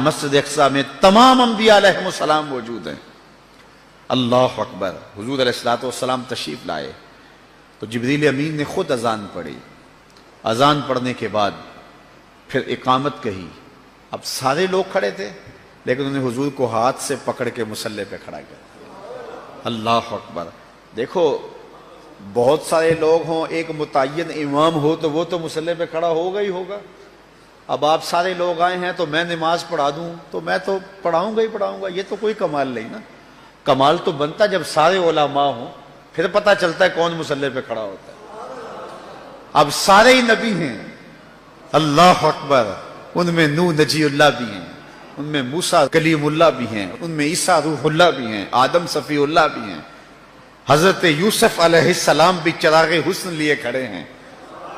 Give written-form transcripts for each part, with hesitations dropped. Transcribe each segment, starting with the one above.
مسجد اقصی میں تمام انبیاء علیہ السلام موجود ہیں۔ اللہ اکبر۔ حضور علیہ السلام تشریف لائے تو جبریل امین نے خود اذان پڑھی۔ اذان پڑھنے کے بعد پھر اقامت کہی۔ اب سارے لوگ کھڑے تھے لیکن انہوں نے حضور کو ہاتھ سے پکڑ کے مصلی پہ کھڑا کیا۔ اللہ اکبر۔ دیکھو بہت سارے لوگ ہوں، ایک متعین امام ہو تو وہ تو مصلی پہ کھڑا ہوگا ہی ہوگا۔ اب آپ سارے لوگ آئے ہیں تو میں نماز پڑھا دوں تو میں تو پڑھاؤں گا، یہ تو کوئی کمال نہیں نا۔ کمال تو بنتا جب سارے علماء ہوں، پھر پتہ چلتا ہے کون مصلی پہ کھڑا ہوتا ہے۔ اب سارے ہی نبی ہیں، اللہ اکبر۔ ان میں نوح نجی اللہ بھی ہیں، ان میں موسیٰ کلیم اللہ بھی ہیں، ان میں عیسیٰ روح اللہ بھی ہیں، آدم صفی اللہ بھی ہیں، حضرت یوسف علیہ السلام بھی چراغ حسن لیے کھڑے ہیں،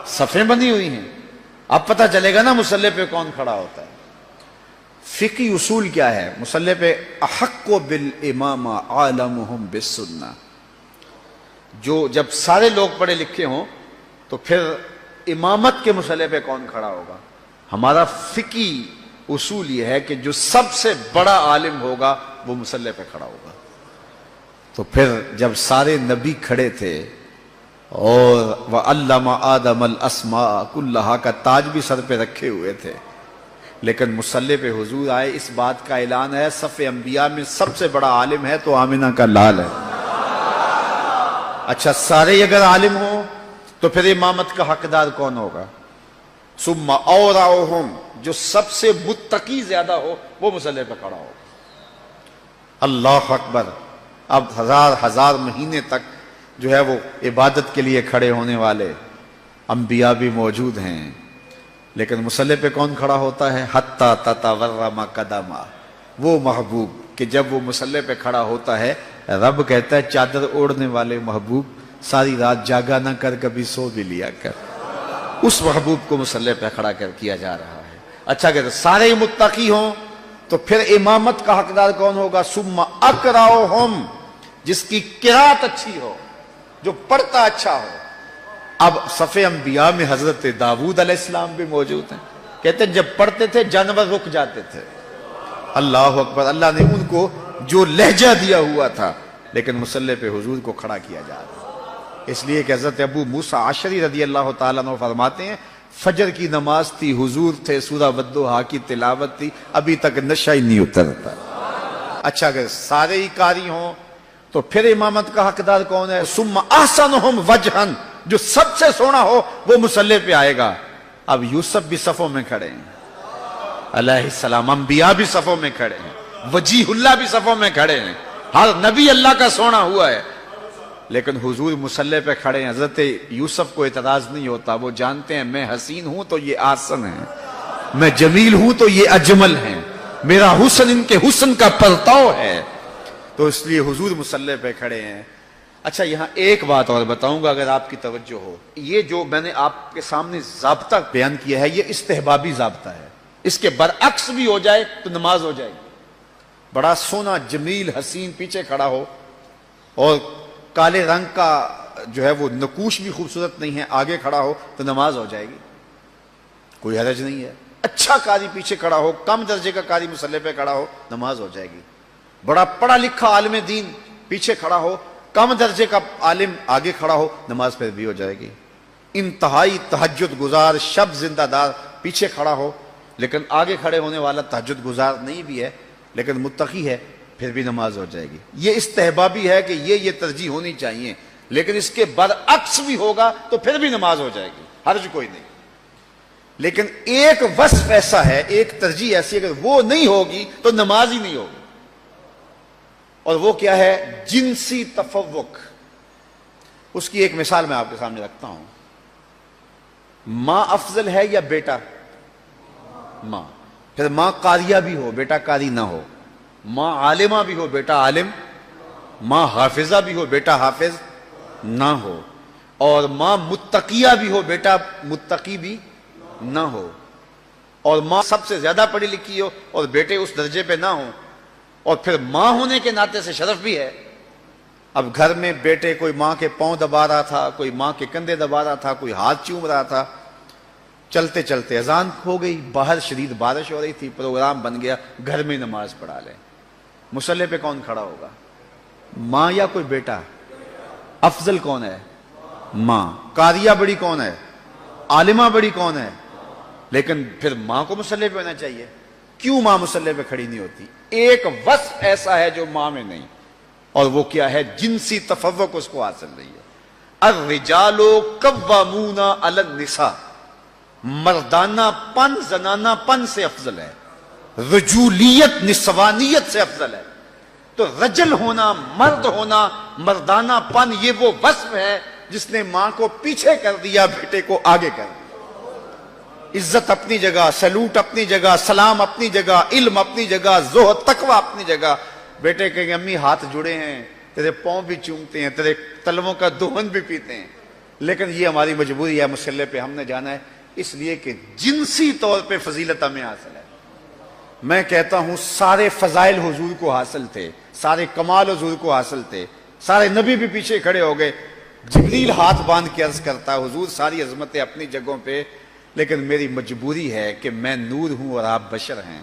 صفیں بنی ہوئی ہیں۔ اب پتہ چلے گا نا مصلی پہ کون کھڑا ہوتا ہے۔ فقہی اصول کیا ہے مصلی پہ؟ احق بالامام عالمہم بالسنہ۔ جو جب سارے لوگ پڑھے لکھے ہوں تو پھر امامت کے مصلی پہ کون کھڑا ہوگا؟ ہمارا فقہی اصول یہ ہے کہ جو سب سے بڑا عالم ہوگا وہ مصلی پہ کھڑا ہوگا۔ تو پھر جب سارے نبی کھڑے تھے اور وَعَلَّمَ آدَمَ الْأَسْمَاءَ كُلَّهَا کا تاج بھی سر پہ رکھے ہوئے تھے، لیکن مصلی پہ حضور آئے، اس بات کا اعلان ہے صف انبیاء میں سب سے بڑا عالم ہے تو آمنہ کا لال ہے۔ اچھا سارے اگر عالم ہوں تو پھر امامت کا حقدار کون ہوگا؟ ثم اورعہم، جو سب سے متقی زیادہ ہو وہ مصلی پہ کھڑا ہوگا۔ اللہ اکبر۔ اب ہزار مہینے تک جو ہے وہ عبادت کے لیے کھڑے ہونے والے انبیاء بھی موجود ہیں، لیکن مصلی پہ کون کھڑا ہوتا ہے؟ حتی تتورم قدما، وہ محبوب کہ جب وہ مصلی پہ کھڑا ہوتا ہے رب کہتا ہے چادر اوڑھنے والے محبوب ساری رات جاگا نہ کر، کبھی سو بھی لیا کر۔ اس محبوب کو مصلی پہ کھڑا کر کیا جا رہا ہے۔ اچھا کہ سارے متقی ہوں تو پھر امامت کا حقدار کون ہوگا؟ ثم اقرأہم، جس کی قرات اچھی ہو، جو پڑھتا اچھا ہو۔ اب صف انبیاء میں حضرت داؤد علیہ السلام بھی موجود ہیں، کہتے ہیں جب پڑھتے تھے جانور رک جاتے تھے۔ اللہ اکبر۔ اللہ نے ان کو جو لہجہ دیا ہوا تھا، لیکن مصلی پہ حضور کو کھڑا کیا جا رہا ہے۔ اس لیے کہ حضرت ابو موسیٰ عشری رضی اللہ تعالیٰ عنہ فرماتے ہیں فجر کی نماز تھی، حضور تھے، سورہ والضحیٰ کی تلاوت تھی، ابھی تک نشہ ہی نہیں اترتا۔ اچھا اگر سارے ہی قاری ہوں تو پھر امامت کا حقدار کون ہے؟ ثم احسنہم وجہا، جو سب سے سونا ہو وہ مصلی پہ آئے گا۔ اب یوسف بھی صفوں میں کھڑے ہیں علیہ السلام، انبیاء بھی صفوں میں کھڑے ہیں، وجیہ اللہ بھی صفوں میں کھڑے ہیں، ہر نبی اللہ کا سونا ہوا ہے، لیکن حضور مصلی پہ کھڑے ہیں۔ حضرت یوسف کو اعتراض نہیں ہوتا، وہ جانتے ہیں میں حسین ہوں تو یہ آسن ہے، میں جمیل ہوں تو یہ اجمل ہیں، میرا حسن ان کے حسن کا پرتاؤ ہے، تو اس لیے حضور مصلی پہ کھڑے ہیں۔ اچھا یہاں ایک بات اور بتاؤں گا اگر آپ کی توجہ ہو، یہ جو میں نے آپ کے سامنے ضابطہ بیان کیا ہے یہ استحبابی ضابطہ ہے، اس کے برعکس بھی ہو جائے تو نماز ہو جائے گی۔ بڑا سونا جمیل حسین پیچھے کھڑا ہو اور کالے رنگ کا جو ہے وہ نقوش بھی خوبصورت نہیں ہے آگے کھڑا ہو تو نماز ہو جائے گی، کوئی حرج نہیں ہے۔ اچھا قاری پیچھے کھڑا ہو، کم درجے کا قاری مصلی پہ کھڑا ہو، نماز ہو جائے گی۔ بڑا پڑھا لکھا عالم دین پیچھے کھڑا ہو، کم درجے کا عالم آگے کھڑا ہو، نماز پھر بھی ہو جائے گی۔ انتہائی تہجد گزار شب زندہ دار پیچھے کھڑا ہو لیکن آگے کھڑے ہونے والا تہجد گزار نہیں بھی ہے لیکن متقی ہے، پھر بھی نماز ہو جائے گی۔ یہ استحبابی ہے کہ یہ ترجیح ہونی چاہیے، لیکن اس کے برعکس بھی ہوگا تو پھر بھی نماز ہو جائے گی، حرج کوئی نہیں۔ لیکن ایک وصف ایسا ہے، ایک ترجیح ایسی ہے، اگر وہ نہیں ہوگی تو نماز ہی نہیں ہوگی، اور وہ کیا ہے؟ جنسی تفوق۔ اس کی ایک مثال میں آپ کے سامنے رکھتا ہوں۔ ماں افضل ہے یا بیٹا؟ ماں۔ پھر ماں قاریہ بھی ہو بیٹا قاری نہ ہو، ماں عالمہ بھی ہو بیٹا عالم، ماں حافظہ بھی ہو بیٹا حافظ نہ ہو، اور ماں متقیہ بھی ہو بیٹا متقی بھی نہ ہو، اور ماں سب سے زیادہ پڑھی لکھی ہو اور بیٹے اس درجے پہ نہ ہوں، اور پھر ماں ہونے کے ناطے سے شرف بھی ہے۔ اب گھر میں بیٹے کوئی ماں کے پاؤں دبا رہا تھا، کوئی ماں کے کندھے دبا رہا تھا، کوئی ہاتھ چوم رہا تھا، چلتے چلتے اذان ہو گئی، باہر شدید بارش ہو رہی تھی، پروگرام بن گیا گھر میں نماز پڑھا لیں۔ مصلی پہ کون کھڑا ہوگا؟ ماں یا کوئی بیٹا؟ افضل کون ہے؟ ماں۔ قاریہ بڑی کون ہے؟ عالمہ بڑی کون ہے؟ لیکن پھر ماں کو مصلی پہ ہونا چاہیے۔ کیوں ماں مصلی پہ کھڑی نہیں ہوتی؟ ایک وصف ایسا ہے جو ماں میں نہیں، اور وہ کیا ہے؟ جنسی تفوق اس کو حاصل نہیں ہے۔ الرجال قوامون علی النساء، مردانہ پن زنانہ پن سے افضل ہے، رجولیت نسوانیت سے افضل ہے۔ تو رجل ہونا، مرد ہونا، مردانہ پن، یہ وہ وصف ہے جس نے ماں کو پیچھے کر دیا، بیٹے کو آگے کر دیا۔ عزت اپنی جگہ، سلوٹ اپنی جگہ، سلام اپنی جگہ، علم اپنی جگہ، زہد تقوی اپنی جگہ۔ بیٹے کہیں امی ہاتھ جڑے ہیں، تیرے پاؤں بھی چومتے ہیں، تیرے تلووں کا دہن بھی پیتے ہیں، لیکن یہ ہماری مجبوری ہے، مصلی پہ ہم نے جانا ہے، اس لیے کہ جنسی طور پہ فضیلت ہمیں حاصل ہے۔ میں کہتا ہوں سارے فضائل حضور کو حاصل تھے، سارے کمال حضور کو حاصل تھے، سارے نبی بھی پیچھے کھڑے ہو گئے، جبریل ہاتھ باندھ کے عرض کرتا حضور ساری عظمتیں اپنی جگہوں پہ، لیکن میری مجبوری ہے کہ میں نور ہوں اور آپ بشر ہیں،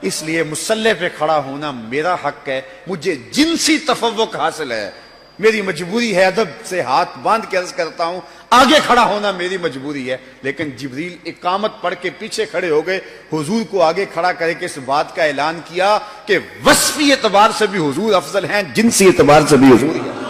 اس لیے مصلی پہ کھڑا ہونا میرا حق ہے، مجھے جنسی تفوق حاصل ہے، میری مجبوری ہے، ادب سے ہاتھ باندھ کے عرض کرتا ہوں آگے کھڑا ہونا میری مجبوری ہے۔ لیکن جبریل اقامت پڑھ کے پیچھے کھڑے ہو گئے، حضور کو آگے کھڑا کر کے اس بات کا اعلان کیا کہ وصفی اعتبار سے بھی حضور افضل ہیں، جنسی اعتبار سے بھی حضور ہیں۔